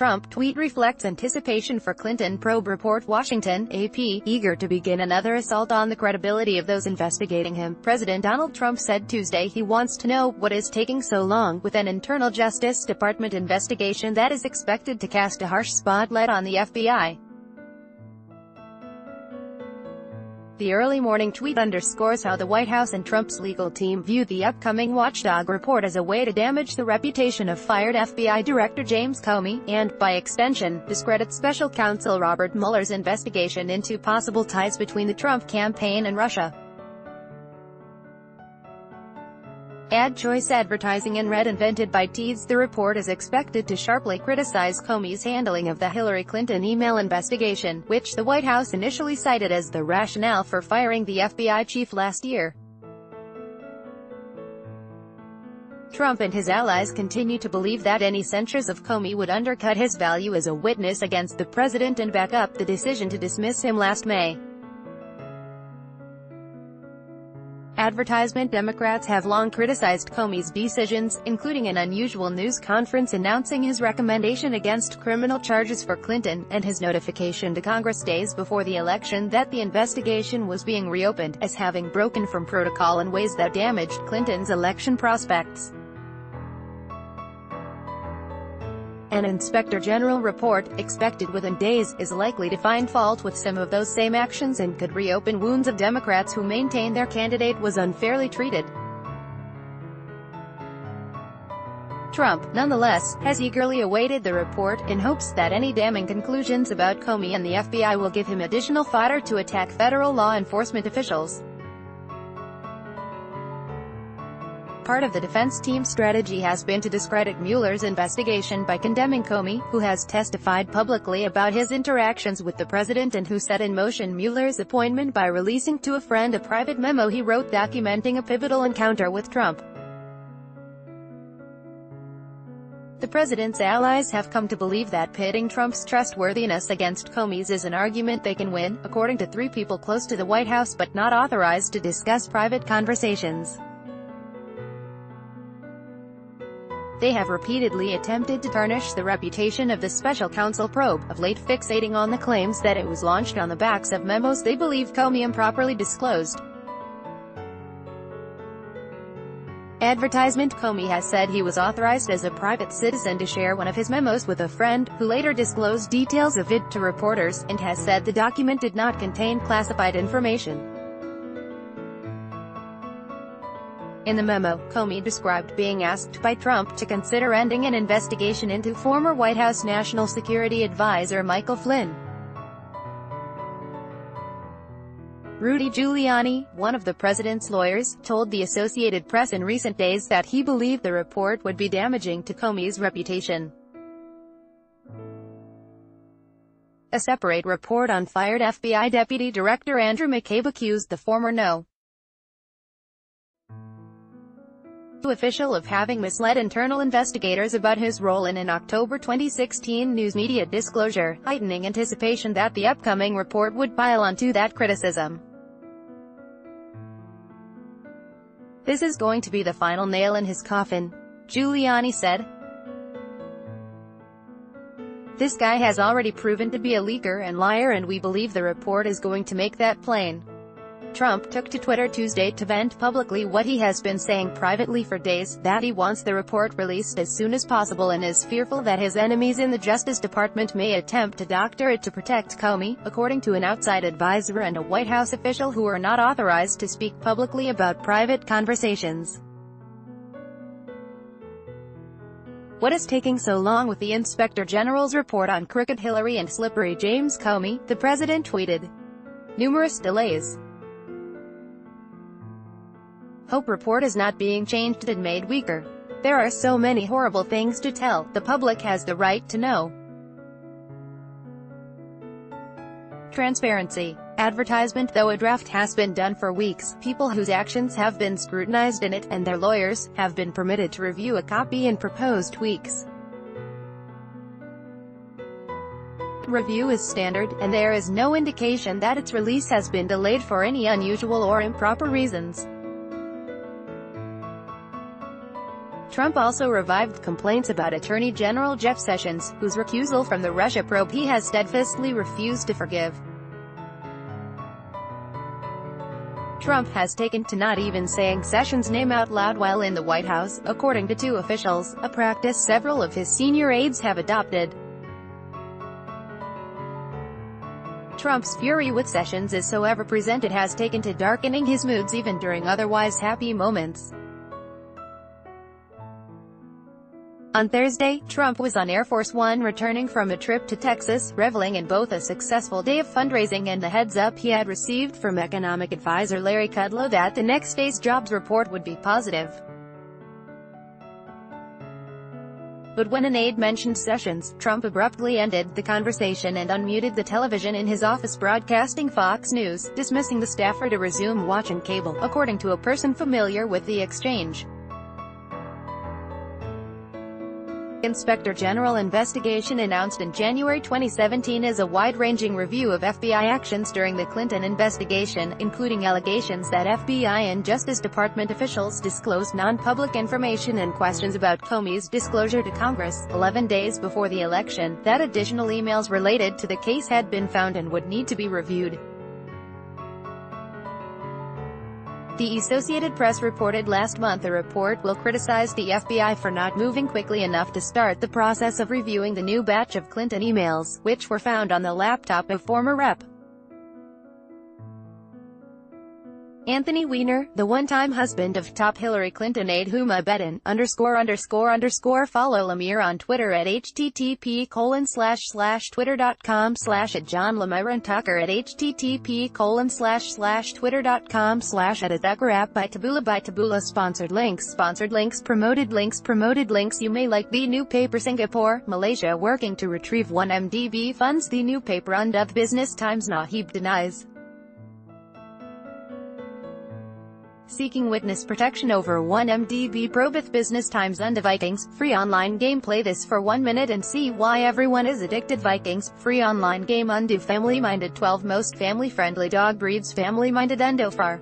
Trump tweet reflects anticipation for Clinton probe, report Washington, AP, eager to begin another assault on the credibility of those investigating him. President Donald Trump said Tuesday he wants to know what is taking so long with an internal Justice Department investigation that is expected to cast a harsh spotlight on the FBI. The early morning tweet underscores how the White House and Trump's legal team view the upcoming watchdog report as a way to damage the reputation of fired FBI Director James Comey, and, by extension, discredit Special Counsel Robert Mueller's investigation into possible ties between the Trump campaign and Russia. Ad choice advertising and red invented by Teads. The report is expected to sharply criticize Comey's handling of the Hillary Clinton email investigation, which the White House initially cited as the rationale for firing the FBI chief last year. Trump and his allies continue to believe that any censures of Comey would undercut his value as a witness against the president and back up the decision to dismiss him last May. Advertisement. Democrats have long criticized Comey's decisions, including an unusual news conference announcing his recommendation against criminal charges for Clinton, and his notification to Congress days before the election that the investigation was being reopened, as having broken from protocol in ways that damaged Clinton's election prospects. An Inspector General report, expected within days, is likely to find fault with some of those same actions and could reopen wounds of Democrats who maintain their candidate was unfairly treated. Trump, nonetheless, has eagerly awaited the report, in hopes that any damning conclusions about Comey and the FBI will give him additional fodder to attack federal law enforcement officials. Part of the defense team's strategy has been to discredit Mueller's investigation by condemning Comey, who has testified publicly about his interactions with the president and who set in motion Mueller's appointment by releasing to a friend a private memo he wrote documenting a pivotal encounter with Trump. The president's allies have come to believe that pitting Trump's trustworthiness against Comey's is an argument they can win, according to three people close to the White House but not authorized to discuss private conversations. They have repeatedly attempted to tarnish the reputation of the special counsel probe, of late fixating on the claims that it was launched on the backs of memos they believe Comey improperly disclosed. Advertisement. Comey has said he was authorized as a private citizen to share one of his memos with a friend, who later disclosed details of it to reporters, and has said the document did not contain classified information. In the memo, Comey described being asked by Trump to consider ending an investigation into former White House National Security Advisor Michael Flynn. Rudy Giuliani, one of the president's lawyers, told the Associated Press in recent days that he believed the report would be damaging to Comey's reputation. A separate report on fired FBI Deputy Director Andrew McCabe accused the former official of having misled internal investigators about his role in an October 2016 news media disclosure, heightening anticipation that the upcoming report would pile onto that criticism. "This is going to be the final nail in his coffin," Giuliani said. "This guy has already proven to be a leaker and liar, and we believe the report is going to make that plain." Trump took to Twitter Tuesday to vent publicly what he has been saying privately for days, that he wants the report released as soon as possible and is fearful that his enemies in the Justice Department may attempt to doctor it to protect Comey, according to an outside advisor and a White House official who are not authorized to speak publicly about private conversations. What is taking so long with the Inspector General's report on crooked Hillary and slippery James Comey? The president tweeted. Numerous delays. Hope report is not being changed and made weaker. There are so many horrible things to tell, the public has the right to know. Transparency. Advertisement. Though a draft has been done for weeks, people whose actions have been scrutinized in it, and their lawyers, have been permitted to review a copy and propose tweaks. Review is standard, and there is no indication that its release has been delayed for any unusual or improper reasons. Trump also revived complaints about Attorney General Jeff Sessions, whose recusal from the Russia probe he has steadfastly refused to forgive. Trump has taken to not even saying Sessions' name out loud while in the White House, according to two officials, a practice several of his senior aides have adopted. Trump's fury with Sessions is so ever-present it has taken to darkening his moods even during otherwise happy moments. On Thursday, Trump was on Air Force One returning from a trip to Texas, reveling in both a successful day of fundraising and the heads-up he had received from economic advisor Larry Kudlow that the next day's jobs report would be positive. But when an aide mentioned Sessions, Trump abruptly ended the conversation and unmuted the television in his office broadcasting Fox News, dismissing the staffer to resume watching cable, according to a person familiar with the exchange. Inspector General investigation announced in January 2017 as a wide-ranging review of FBI actions during the Clinton investigation, including allegations that FBI and Justice Department officials disclosed non-public information and questions about Comey's disclosure to Congress, 11 days before the election, that additional emails related to the case had been found and would need to be reviewed. The Associated Press reported last month the report will criticize the FBI for not moving quickly enough to start the process of reviewing the new batch of Clinton emails, which were found on the laptop of former Rep. Anthony Weiner, the one-time husband of top Hillary Clinton aide Huma Abedin, ____. Follow Lemire on Twitter at http://twitter.com/@John Lemire and Tucker at http://twitter.com/@Tucker by Taboola. Sponsored links promoted links. You may like the new paper. Singapore, Malaysia working to retrieve 1MDB funds. The new paper under the Business Times. Nahib denies seeking witness protection over 1MDB probeth. Business Times. Under Vikings, free online game. Play this for 1 minute and see why everyone is addicted. Vikings, free online game. Undo family-minded 12 most family-friendly dog breeds. Family-minded Endofar.